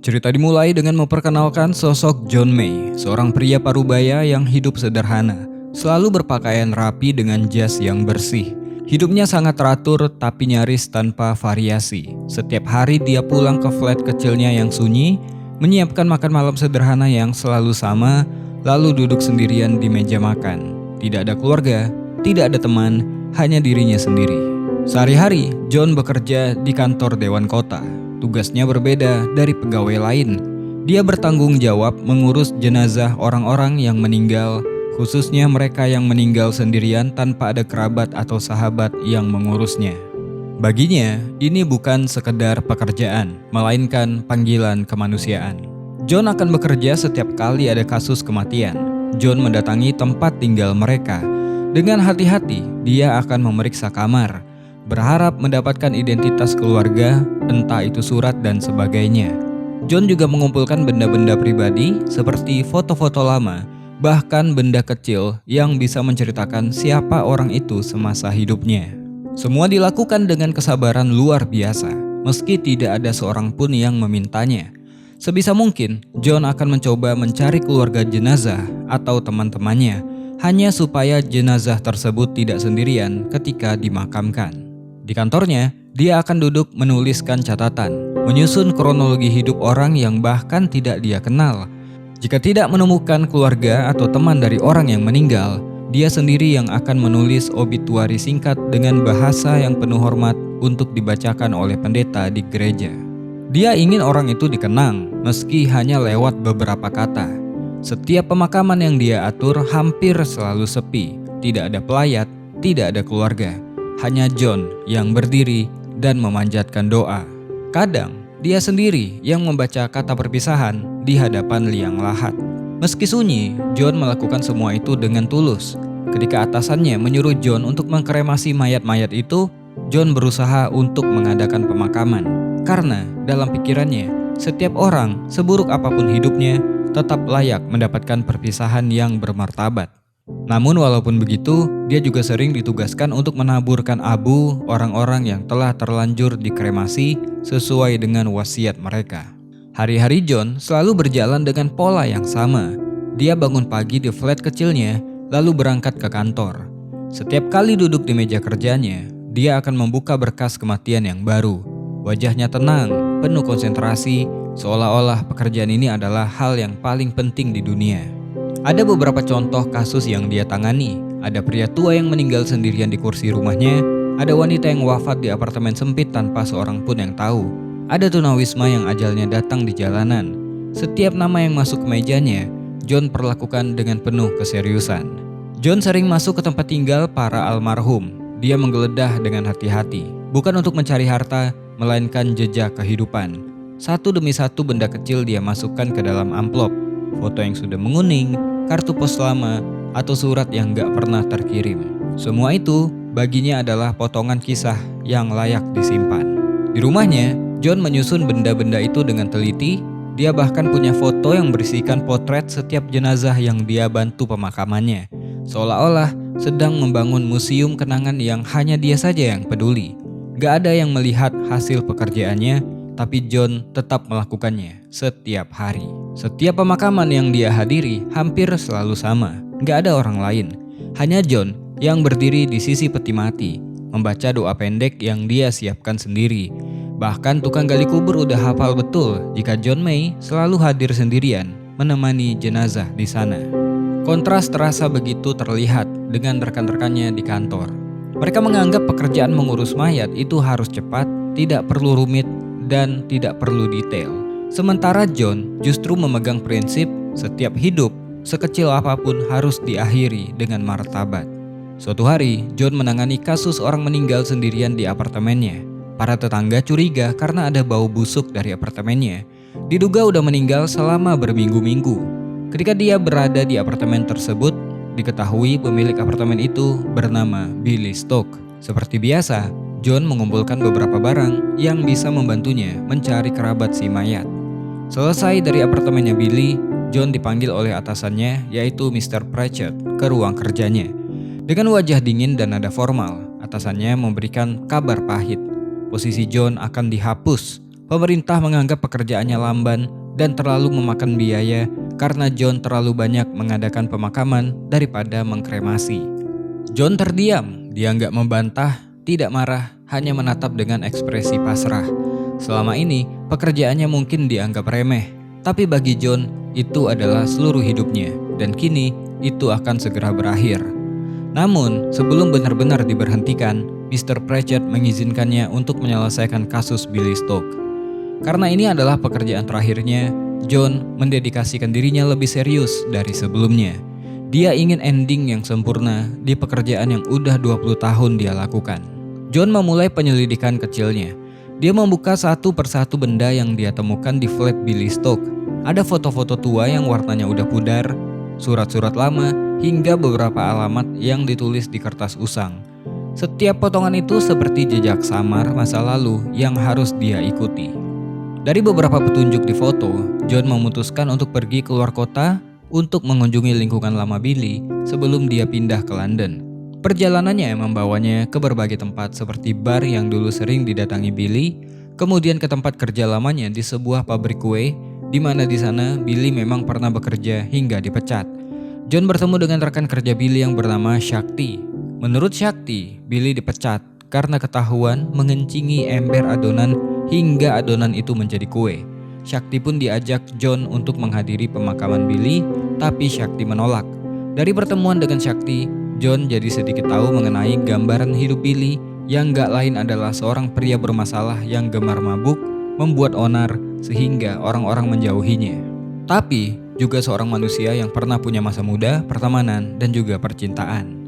Cerita dimulai dengan memperkenalkan sosok John May, seorang pria parubaya yang hidup sederhana, selalu berpakaian rapi dengan jas yang bersih. Hidupnya sangat teratur tapi nyaris tanpa variasi. Setiap hari dia pulang ke flat kecilnya yang sunyi, menyiapkan makan malam sederhana yang selalu sama, lalu duduk sendirian di meja makan. Tidak ada keluarga, tidak ada teman, hanya dirinya sendiri. Sehari-hari, John bekerja di kantor Dewan Kota. Tugasnya berbeda dari pegawai lain. Dia bertanggung jawab mengurus jenazah orang-orang yang meninggal, khususnya mereka yang meninggal sendirian tanpa ada kerabat atau sahabat yang mengurusnya. Baginya, ini bukan sekedar pekerjaan, melainkan panggilan kemanusiaan. John akan bekerja setiap kali ada kasus kematian. John mendatangi tempat tinggal mereka. Dengan hati-hati, dia akan memeriksa kamar, berharap mendapatkan identitas keluarga, entah itu surat dan sebagainya. John juga mengumpulkan benda-benda pribadi seperti foto-foto lama, bahkan benda kecil yang bisa menceritakan siapa orang itu semasa hidupnya. Semua dilakukan dengan kesabaran luar biasa, meski tidak ada seorang pun yang memintanya. Sebisa mungkin, John akan mencoba mencari keluarga jenazah atau teman-temannya, hanya supaya jenazah tersebut tidak sendirian ketika dimakamkan. Di kantornya, dia akan duduk menuliskan catatan, menyusun kronologi hidup orang yang bahkan tidak dia kenal. Jika tidak menemukan keluarga atau teman dari orang yang meninggal, dia sendiri yang akan menulis obituari singkat dengan bahasa yang penuh hormat untuk dibacakan oleh pendeta di gereja. Dia ingin orang itu dikenang, meski hanya lewat beberapa kata. Setiap pemakaman yang dia atur hampir selalu sepi, tidak ada pelayat, tidak ada keluarga. Hanya John yang berdiri dan memanjatkan doa. Kadang, dia sendiri yang membaca kata perpisahan di hadapan liang lahat. Meski sunyi, John melakukan semua itu dengan tulus. Ketika atasannya menyuruh John untuk mengkremasi mayat-mayat itu, John berusaha untuk mengadakan pemakaman. Karena dalam pikirannya, setiap orang, seburuk apapun hidupnya, tetap layak mendapatkan perpisahan yang bermartabat. Namun walaupun begitu, dia juga sering ditugaskan untuk menaburkan abu orang-orang yang telah terlanjur dikremasi sesuai dengan wasiat mereka. Hari-hari John selalu berjalan dengan pola yang sama. Dia bangun pagi di flat kecilnya, lalu berangkat ke kantor. Setiap kali duduk di meja kerjanya, dia akan membuka berkas kematian yang baru. Wajahnya tenang, penuh konsentrasi, seolah-olah pekerjaan ini adalah hal yang paling penting di dunia. Ada beberapa contoh kasus yang dia tangani. Ada pria tua yang meninggal sendirian di kursi rumahnya. Ada wanita yang wafat di apartemen sempit tanpa seorang pun yang tahu. Ada tunawisma yang ajalnya datang di jalanan. Setiap nama yang masuk ke mejanya, John perlakukan dengan penuh keseriusan. John sering masuk ke tempat tinggal para almarhum. Dia menggeledah dengan hati-hati, bukan untuk mencari harta, melainkan jejak kehidupan. Satu demi satu benda kecil dia masukkan ke dalam amplop. Foto yang sudah menguning, kartu pos lama, atau surat yang gak pernah terkirim. Semua itu baginya adalah potongan kisah yang layak disimpan. Di rumahnya, John menyusun benda-benda itu dengan teliti. Dia bahkan punya foto yang berisikan potret setiap jenazah yang dia bantu pemakamannya. Seolah-olah sedang membangun museum kenangan yang hanya dia saja yang peduli. Gak ada yang melihat hasil pekerjaannya, tapi John tetap melakukannya setiap hari. Setiap pemakaman yang dia hadiri hampir selalu sama. Gak ada orang lain. Hanya John yang berdiri di sisi peti mati, membaca doa pendek yang dia siapkan sendiri. Bahkan tukang gali kubur udah hafal betul jika John May selalu hadir sendirian menemani jenazah di sana. Kontras terasa begitu terlihat dengan rekan-rekannya di kantor. Mereka menganggap pekerjaan mengurus mayat itu harus cepat, tidak perlu rumit, dan tidak perlu detail. Sementara John justru memegang prinsip setiap hidup, sekecil apapun harus diakhiri dengan martabat. Suatu hari, John menangani kasus orang meninggal sendirian di apartemennya. Para tetangga curiga karena ada bau busuk dari apartemennya. Diduga udah meninggal selama berminggu-minggu. Ketika dia berada di apartemen tersebut, diketahui pemilik apartemen itu bernama Billy Stock. Seperti biasa, John mengumpulkan beberapa barang yang bisa membantunya mencari kerabat si mayat. Selesai dari apartemennya Billy, John dipanggil oleh atasannya yaitu Mr. Pratchett ke ruang kerjanya. Dengan wajah dingin dan nada formal, atasannya memberikan kabar pahit. Posisi John akan dihapus. Pemerintah menganggap pekerjaannya lamban dan terlalu memakan biaya karena John terlalu banyak mengadakan pemakaman daripada mengkremasi. John terdiam, dia nggak membantah, tidak marah, hanya menatap dengan ekspresi pasrah. Selama ini, pekerjaannya mungkin dianggap remeh, tapi bagi John, itu adalah seluruh hidupnya, dan kini itu akan segera berakhir. Namun, sebelum benar-benar diberhentikan, Mr. Pratchett mengizinkannya untuk menyelesaikan kasus Billy Stoke. Karena ini adalah pekerjaan terakhirnya, John mendedikasikan dirinya lebih serius dari sebelumnya. Dia ingin ending yang sempurna di pekerjaan yang udah 20 tahun dia lakukan. John memulai penyelidikan kecilnya. Dia membuka satu persatu benda yang dia temukan di flat Billy Stoke. Ada foto-foto tua yang warnanya udah pudar, surat-surat lama, hingga beberapa alamat yang ditulis di kertas usang. Setiap potongan itu seperti jejak samar masa lalu yang harus dia ikuti. Dari beberapa petunjuk di foto, John memutuskan untuk pergi keluar kota untuk mengunjungi lingkungan lama Billy sebelum dia pindah ke London. Perjalanannya membawanya ke berbagai tempat seperti bar yang dulu sering didatangi Billy, kemudian ke tempat kerja lamanya di sebuah pabrik kue, di mana di sana Billy memang pernah bekerja hingga dipecat. John bertemu dengan rekan kerja Billy yang bernama Shakti. Menurut Shakti, Billy dipecat karena ketahuan mengencingi ember adonan hingga adonan itu menjadi kue. Shakti pun diajak John untuk menghadiri pemakaman Billy, tapi Shakti menolak. Dari pertemuan dengan Shakti, John jadi sedikit tahu mengenai gambaran hidup Billy yang gak lain adalah seorang pria bermasalah yang gemar mabuk, membuat onar sehingga orang-orang menjauhinya. Tapi juga seorang manusia yang pernah punya masa muda, pertemanan, dan juga percintaan.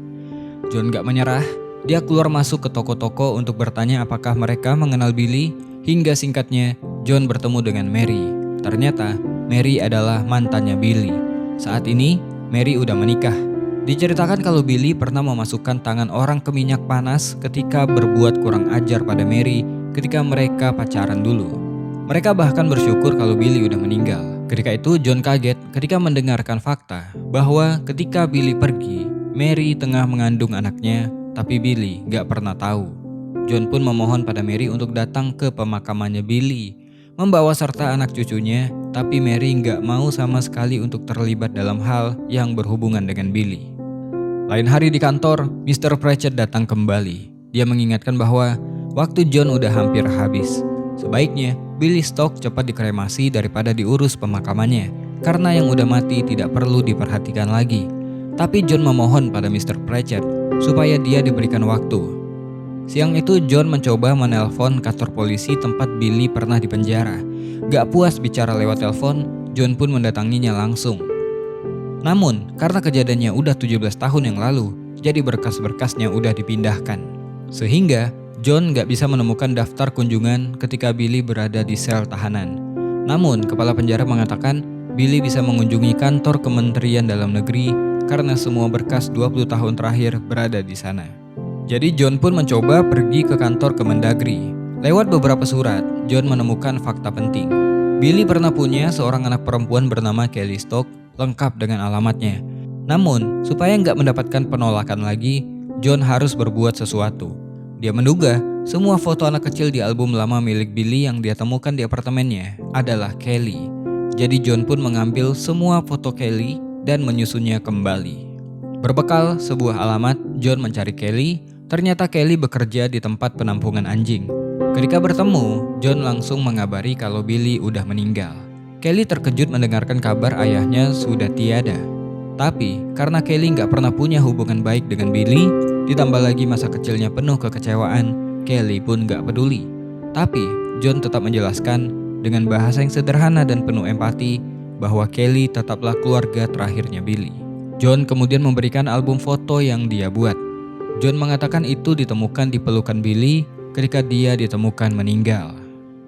John gak menyerah, dia keluar masuk ke toko-toko untuk bertanya apakah mereka mengenal Billy. Hingga singkatnya, John bertemu dengan Mary. Ternyata, Mary adalah mantannya Billy. Saat ini, Mary udah menikah. Diceritakan kalau Billy pernah memasukkan tangan orang ke minyak panas ketika berbuat kurang ajar pada Mary ketika mereka pacaran dulu. Mereka bahkan bersyukur kalau Billy udah meninggal. Ketika itu, John kaget ketika mendengarkan fakta bahwa ketika Billy pergi, Mary tengah mengandung anaknya, tapi Billy gak pernah tahu. John pun memohon pada Mary untuk datang ke pemakamannya Billy, membawa serta anak cucunya, tapi Mary nggak mau sama sekali untuk terlibat dalam hal yang berhubungan dengan Billy. Lain hari di kantor, Mr. Pratchett datang kembali. Dia mengingatkan bahwa waktu John udah hampir habis. Sebaiknya Billy Stoke cepat dikremasi daripada diurus pemakamannya, karena yang udah mati tidak perlu diperhatikan lagi. Tapi John memohon pada Mr. Pratchett supaya dia diberikan waktu. Siang itu John mencoba menelpon kantor polisi tempat Billy pernah dipenjara. Gak puas bicara lewat telepon, John pun mendatanginya langsung. Namun, karena kejadiannya udah 17 tahun yang lalu, jadi berkas-berkasnya udah dipindahkan. Sehingga, John gak bisa menemukan daftar kunjungan ketika Billy berada di sel tahanan. Namun, kepala penjara mengatakan Billy bisa mengunjungi kantor Kementerian Dalam Negeri karena semua berkas 20 tahun terakhir berada di sana. Jadi John pun mencoba pergi ke kantor Kemendagri. Lewat beberapa surat, John menemukan fakta penting. Billy pernah punya seorang anak perempuan bernama Kelly Stoke, lengkap dengan alamatnya. Namun, supaya nggak mendapatkan penolakan lagi, John harus berbuat sesuatu. Dia menduga semua foto anak kecil di album lama milik Billy yang dia temukan di apartemennya adalah Kelly. Jadi John pun mengambil semua foto Kelly dan menyusunnya kembali. Berbekal sebuah alamat, John mencari Kelly. Ternyata Kelly bekerja di tempat penampungan anjing. Ketika bertemu, John langsung mengabari kalau Billy udah meninggal. Kelly terkejut mendengarkan kabar ayahnya sudah tiada. Tapi karena Kelly gak pernah punya hubungan baik dengan Billy, ditambah lagi masa kecilnya penuh kekecewaan, Kelly pun gak peduli. Tapi John tetap menjelaskan dengan bahasa yang sederhana dan penuh empati bahwa Kelly tetaplah keluarga terakhirnya Billy. John kemudian memberikan album foto yang dia buat. John mengatakan itu ditemukan di pelukan Billy ketika dia ditemukan meninggal.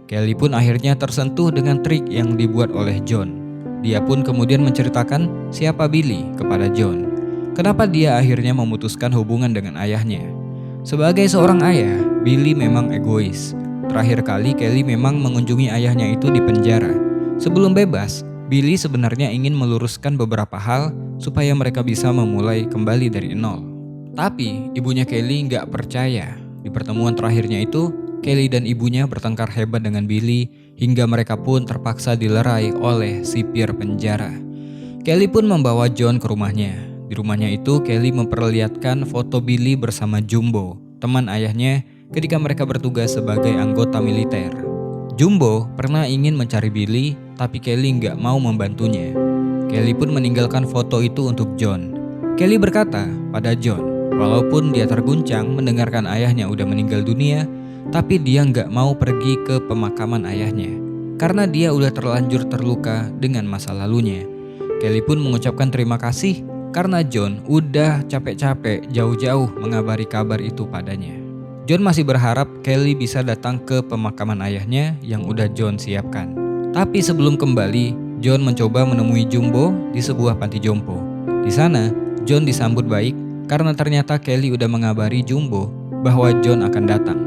Kelly pun akhirnya tersentuh dengan trik yang dibuat oleh John. Dia pun kemudian menceritakan siapa Billy kepada John. Kenapa dia akhirnya memutuskan hubungan dengan ayahnya. Sebagai seorang ayah, Billy memang egois. Terakhir kali Kelly memang mengunjungi ayahnya itu di penjara. Sebelum bebas, Billy sebenarnya ingin meluruskan beberapa hal supaya mereka bisa memulai kembali dari nol. Tapi ibunya Kelly nggak percaya. Di pertemuan terakhirnya itu, Kelly dan ibunya bertengkar hebat dengan Billy hingga mereka pun terpaksa dilerai oleh sipir penjara. Kelly pun membawa John ke rumahnya. Di rumahnya itu Kelly memperlihatkan foto Billy bersama Jumbo, teman ayahnya ketika mereka bertugas sebagai anggota militer. Jumbo pernah ingin mencari Billy, tapi Kelly nggak mau membantunya. Kelly pun meninggalkan foto itu untuk John. Kelly berkata pada John, walaupun dia terguncang mendengarkan ayahnya udah meninggal dunia, tapi dia nggak mau pergi ke pemakaman ayahnya karena dia udah terlanjur terluka dengan masa lalunya. Kelly pun mengucapkan terima kasih karena John udah capek-capek jauh-jauh mengabari kabar itu padanya. John masih berharap Kelly bisa datang ke pemakaman ayahnya yang udah John siapkan. Tapi sebelum kembali, John mencoba menemui Jumbo di sebuah panti jompo. Di sana, John disambut baik karena ternyata Kelly udah mengabari Jumbo bahwa John akan datang.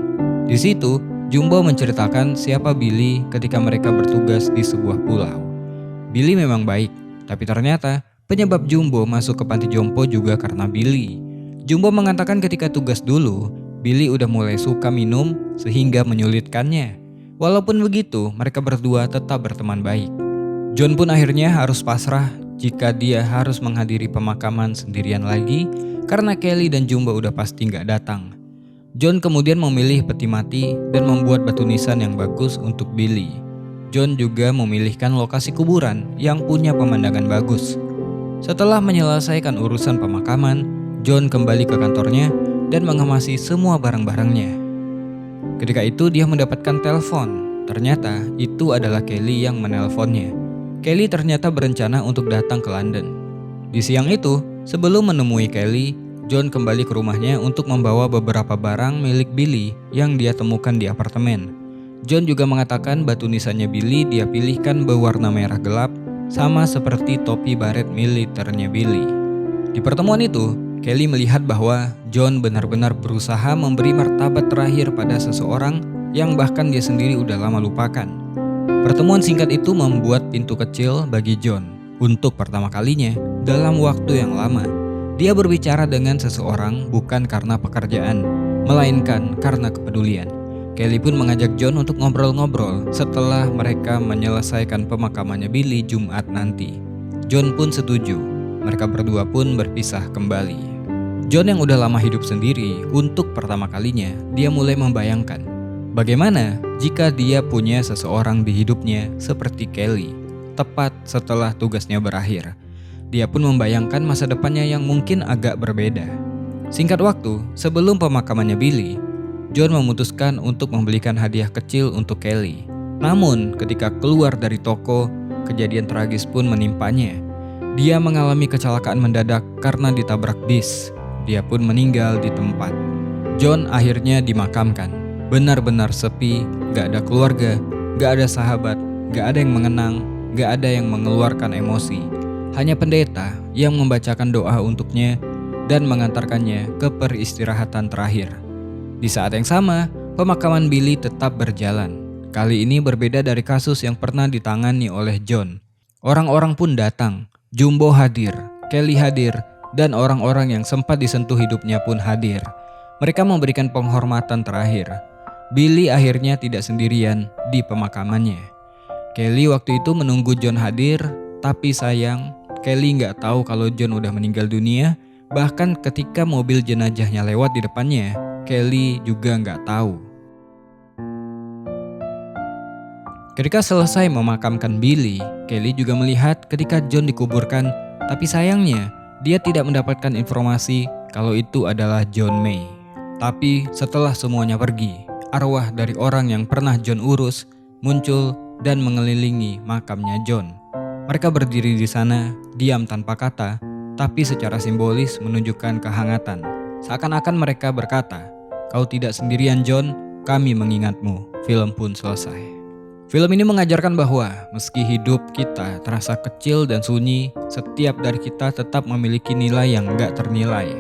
Di situ, Jumbo menceritakan siapa Billy ketika mereka bertugas di sebuah pulau. Billy memang baik, tapi ternyata penyebab Jumbo masuk ke panti jompo juga karena Billy. Jumbo mengatakan ketika tugas dulu, Billy udah mulai suka minum sehingga menyulitkannya. Walaupun begitu, mereka berdua tetap berteman baik. John pun akhirnya harus pasrah jika dia harus menghadiri pemakaman sendirian lagi karena Kelly dan Jumbo udah pasti nggak datang. John kemudian memilih peti mati dan membuat batu nisan yang bagus untuk Billy. John juga memilihkan lokasi kuburan yang punya pemandangan bagus. Setelah menyelesaikan urusan pemakaman, John kembali ke kantornya dan mengemasi semua barang-barangnya. Ketika itu dia mendapatkan telepon. Ternyata itu adalah Kelly yang menelponnya. Kelly ternyata berencana untuk datang ke London. Di siang itu, sebelum menemui Kelly, John kembali ke rumahnya untuk membawa beberapa barang milik Billy yang dia temukan di apartemen. John juga mengatakan batu nisannya Billy dia pilihkan berwarna merah gelap sama seperti topi baret militernya Billy. Di pertemuan itu, Kelly melihat bahwa John benar-benar berusaha memberi martabat terakhir pada seseorang yang bahkan dia sendiri udah lama lupakan. Pertemuan singkat itu membuat pintu kecil bagi John untuk pertama kalinya dalam waktu yang lama. Dia berbicara dengan seseorang bukan karena pekerjaan, melainkan karena kepedulian. Kelly pun mengajak John untuk ngobrol-ngobrol setelah mereka menyelesaikan pemakamannya Billy Jumat nanti. John pun setuju. Mereka berdua pun berpisah kembali. John yang udah lama hidup sendiri, untuk pertama kalinya dia mulai membayangkan bagaimana jika dia punya seseorang di hidupnya seperti Kelly, tepat setelah tugasnya berakhir. Dia pun membayangkan masa depannya yang mungkin agak berbeda. Singkat waktu, sebelum pemakamannya Billy, John memutuskan untuk membelikan hadiah kecil untuk Kelly. Namun, ketika keluar dari toko, kejadian tragis pun menimpanya. Dia mengalami kecelakaan mendadak karena ditabrak bis. Dia pun meninggal di tempat. John akhirnya dimakamkan. Benar-benar sepi, gak ada keluarga, gak ada sahabat, gak ada yang mengenang, gak ada yang mengeluarkan emosi. Hanya pendeta yang membacakan doa untuknya dan mengantarkannya ke peristirahatan terakhir. Di saat yang sama, pemakaman Billy tetap berjalan. Kali ini berbeda dari kasus yang pernah ditangani oleh John. Orang-orang pun datang, Jumbo hadir, Kelly hadir, dan orang-orang yang sempat disentuh hidupnya pun hadir. Mereka memberikan penghormatan terakhir. Billy akhirnya tidak sendirian di pemakamannya. Kelly waktu itu menunggu John hadir, tapi sayang, Kelly nggak tahu kalau John udah meninggal dunia. Bahkan ketika mobil jenazahnya lewat di depannya, Kelly juga nggak tahu. Ketika selesai memakamkan Billy, Kelly juga melihat ketika John dikuburkan, tapi sayangnya dia tidak mendapatkan informasi kalau itu adalah John May. Tapi setelah semuanya pergi, arwah dari orang yang pernah John urus muncul dan mengelilingi makamnya John. Mereka berdiri di sana, diam tanpa kata, tapi secara simbolis menunjukkan kehangatan. Seakan-akan mereka berkata, "Kau tidak sendirian John, kami mengingatmu." Film pun selesai. Film ini mengajarkan bahwa meski hidup kita terasa kecil dan sunyi, setiap dari kita tetap memiliki nilai yang gak ternilai.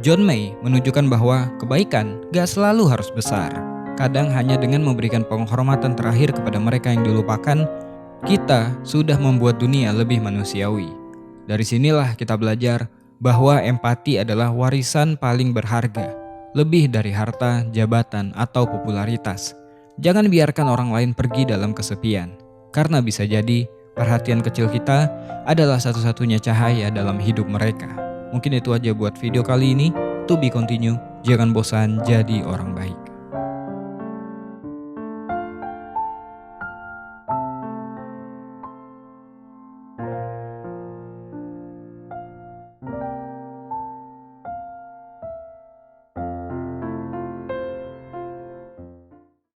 John May menunjukkan bahwa kebaikan gak selalu harus besar. Kadang hanya dengan memberikan penghormatan terakhir kepada mereka yang dilupakan, kita sudah membuat dunia lebih manusiawi. Dari sinilah kita belajar bahwa empati adalah warisan paling berharga. lebih dari harta, jabatan, atau popularitas. Jangan biarkan orang lain pergi dalam kesepian, karena bisa jadi perhatian kecil kita adalah satu-satunya cahaya dalam hidup mereka. Mungkin itu aja buat video kali ini. To be continue, jangan bosan jadi orang baik.